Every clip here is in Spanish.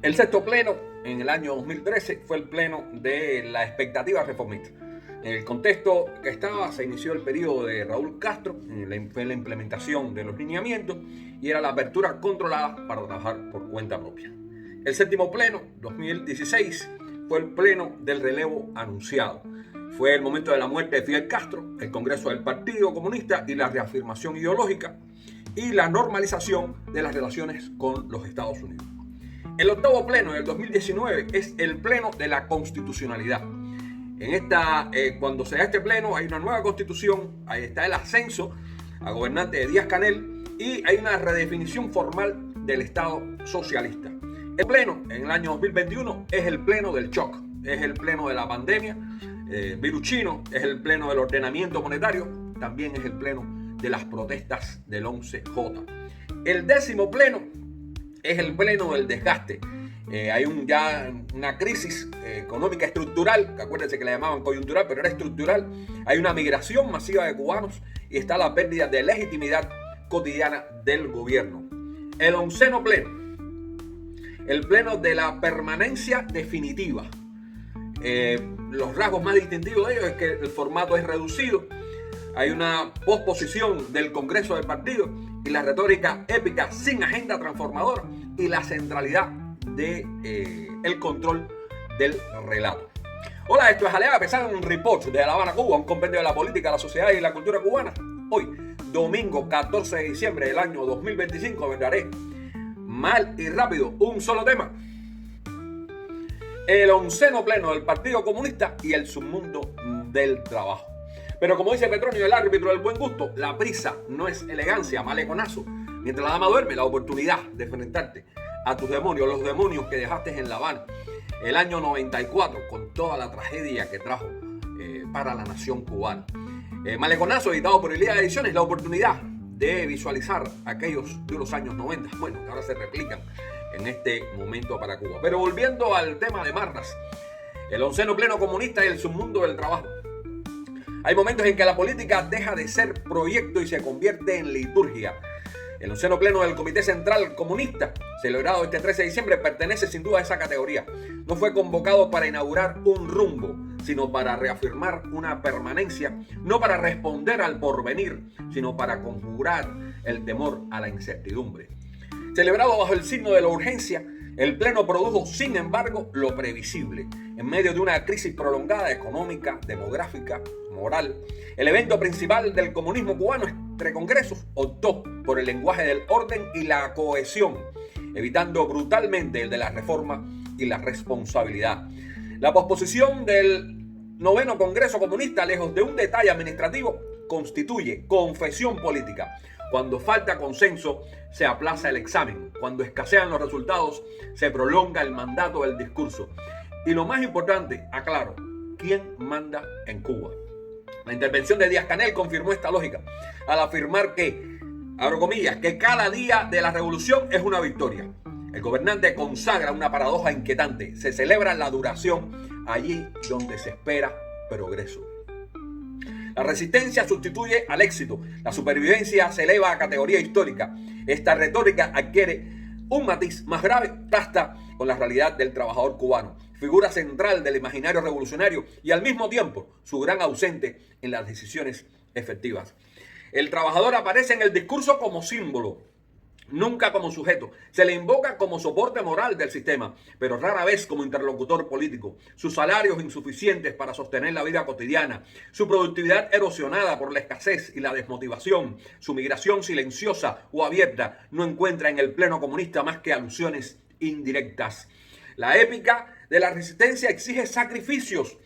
El sexto pleno en el año 2013 fue el pleno de la expectativa reformista. En el contexto que estaba, se inició el periodo de Raúl Castro, fue la implementación de los lineamientos y era la apertura controlada para trabajar por cuenta propia. El séptimo pleno, 2016, fue el pleno del relevo anunciado. Fue el momento de la muerte de Fidel Castro, el Congreso del Partido Comunista y la reafirmación ideológica y la normalización de las relaciones con los Estados Unidos. El octavo pleno del 2019 es el pleno de la constitucionalidad. Cuando se da este pleno hay una nueva constitución, ahí está el ascenso a gobernante de Díaz-Canel y hay una redefinición formal del Estado socialista. El pleno en el año 2021 es el pleno del shock, es el pleno de la pandemia virus chino, es el pleno del ordenamiento monetario, también es el pleno de las protestas del 11J. El décimo pleno es el pleno del desgaste. Hay ya una crisis económica estructural, que acuérdense que la llamaban coyuntural, pero era estructural. Hay una migración masiva de cubanos y está la pérdida de legitimidad cotidiana del gobierno. El onceno pleno, el pleno de la permanencia definitiva. Los rasgos más distintivos de ellos es que el formato es reducido, hay una posposición del Congreso del partido y la retórica épica sin agenda transformadora y la centralidad del control del relato. Hola, esto es Aleada Pesada, un report de La Habana, Cuba, un compendio de la política, la sociedad y la cultura cubana. Hoy, domingo 14 de diciembre del año 2025, abordaré mal y rápido un solo tema: el onceno pleno del Partido Comunista y el submundo del trabajo. Pero como dice Petronio, el árbitro del buen gusto, la prisa no es elegancia, maleconazo. Mientras la dama duerme, la oportunidad de enfrentarte a tus demonios, los demonios que dejaste en La Habana el año 94, con toda la tragedia que trajo para la nación cubana. Maleconazo, editado por Ilíada Ediciones, la oportunidad de visualizar aquellos de los años 90, bueno, que ahora se replican en este momento para Cuba. Pero volviendo al tema de Marras, el onceno pleno comunista y el submundo del trabajo. Hay momentos en que la política deja de ser proyecto y se convierte en liturgia. El onceno pleno del Comité Central Comunista, celebrado este 13 de diciembre, pertenece sin duda a esa categoría. No fue convocado para inaugurar un rumbo, sino para reafirmar una permanencia, no para responder al porvenir, sino para conjurar el temor a la incertidumbre. Celebrado bajo el signo de la urgencia, el pleno produjo, sin embargo, lo previsible. En medio de una crisis prolongada económica, demográfica, moral, el evento principal del comunismo cubano entre congresos optó por el lenguaje del orden y la cohesión, evitando brutalmente el de la reforma y la responsabilidad. La posposición del noveno Congreso Comunista, lejos de un detalle administrativo, constituye confesión política. Cuando falta consenso, se aplaza el examen. Cuando escasean los resultados, se prolonga el mandato del discurso. Y lo más importante, aclaro, ¿quién manda en Cuba? La intervención de Díaz-Canel confirmó esta lógica al afirmar que, abro comillas, que cada día de la revolución es una victoria. El gobernante consagra una paradoja inquietante. Se celebra la duración allí donde se espera progreso. La resistencia sustituye al éxito. La supervivencia se eleva a categoría histórica. Esta retórica adquiere un matiz más grave hasta con la realidad del trabajador cubano, figura central del imaginario revolucionario y al mismo tiempo su gran ausente en las decisiones efectivas. El trabajador aparece en el discurso como símbolo, nunca como sujeto. Se le invoca como soporte moral del sistema, pero rara vez como interlocutor político. Sus salarios insuficientes para sostener la vida cotidiana, su productividad erosionada por la escasez y la desmotivación, su migración silenciosa o abierta, no encuentra en el pleno comunista más que alusiones indirectas. La épica de la resistencia exige sacrificios,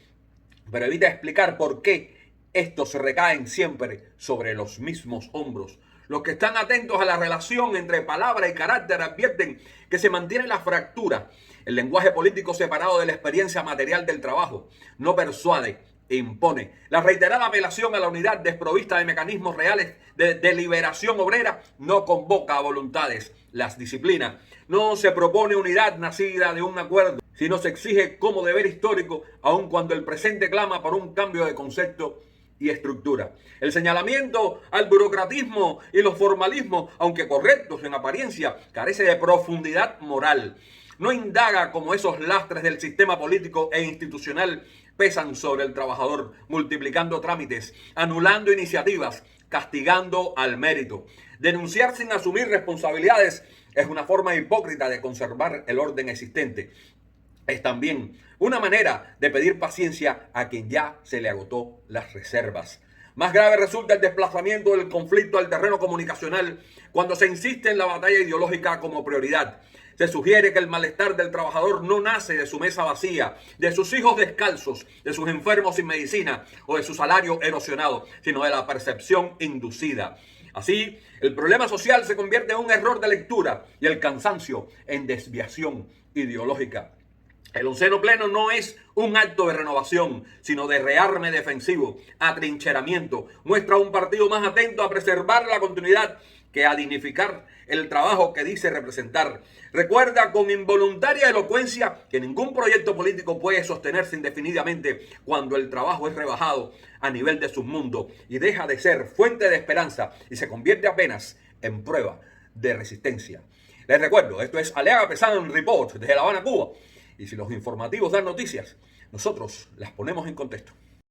pero evita explicar por qué estos recaen siempre sobre los mismos hombros. Los que están atentos a la relación entre palabra y carácter advierten que se mantiene la fractura. El lenguaje político separado de la experiencia material del trabajo no persuade e impone. La reiterada apelación a la unidad desprovista de mecanismos reales de deliberación obrera no convoca a voluntades. Las disciplinas. No se propone unidad nacida de un acuerdo, sino se exige como deber histórico, aun cuando el presente clama por un cambio de concepto y estructura. El señalamiento al burocratismo y los formalismos, aunque correctos en apariencia, carece de profundidad moral. no indaga cómo esos lastres del sistema político e institucional pesan sobre el trabajador, multiplicando trámites, anulando iniciativas, castigando al mérito. Denunciar sin asumir responsabilidades es una forma hipócrita de conservar el orden existente. Es también una manera de pedir paciencia a quien ya se le agotó las reservas. Más grave resulta el desplazamiento del conflicto al terreno comunicacional cuando se insiste en la batalla ideológica como prioridad. Se sugiere que el malestar del trabajador no nace de su mesa vacía, de sus hijos descalzos, de sus enfermos sin medicina o de su salario erosionado, sino de la percepción inducida. Así, el problema social se convierte en un error de lectura y el cansancio en desviación ideológica. El onceno pleno no es un acto de renovación, sino de rearme defensivo, atrincheramiento. Muestra un partido más atento a preservar la continuidad que a dignificar el trabajo que dice representar. Recuerda con involuntaria elocuencia que ningún proyecto político puede sostenerse indefinidamente cuando el trabajo es rebajado a nivel de submundo y deja de ser fuente de esperanza y se convierte apenas en prueba de resistencia. Les recuerdo, esto es Aliaga Pesan Report desde La Habana, Cuba. Y si los informativos dan noticias, nosotros las ponemos en contexto.